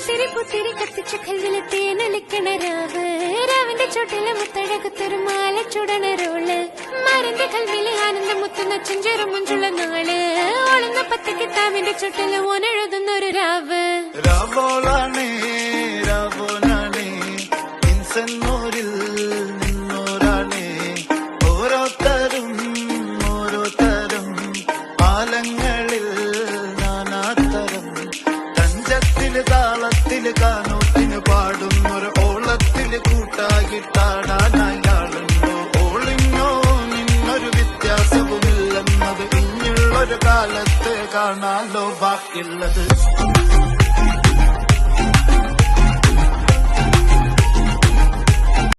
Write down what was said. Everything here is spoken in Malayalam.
കത്തിരി പുത്തിരി കത്തിച്ച കല്ലിലെ തേനൊലിക്കണ രാവ് രാവിന്റെ ചുട്ടിലെ മുത്തഴകത്തൊരു മാല ചുടണ റോള് മാറിന്റെ കൽവിലെ ആനന്ദം മുത്തുന്ന ചെഞ്ചെറു മുഞ്ചുള്ള നാള് ഓളുന്ന പത്ത് കിതാബിന്റെ ചുട്ടില് ഓനെഴുതുന്നൊരു രാവ് രാവോളാണേ രാവോനാണേ ഇൻസെന്നൂരിൽ നിന്നോരാണേ ഓരോരുത്തരും ആലങ്ങളിൽ നാനാത്തരം തഞ്ചത്തില് താളത്തില് കാനൂത്തിന് പാടുന്നൊരു ഓളത്തില് കൂട്ടാകിട്ടാടാനായാളുണ്ടോ ഓളിങ്ങോ നിന്നൊരു വ്യത്യാസവുമില്ലെന്നത് ഇനിയുള്ളൊരു കാലത്ത് കാണാലോ ബാക്കിയുള്ളത്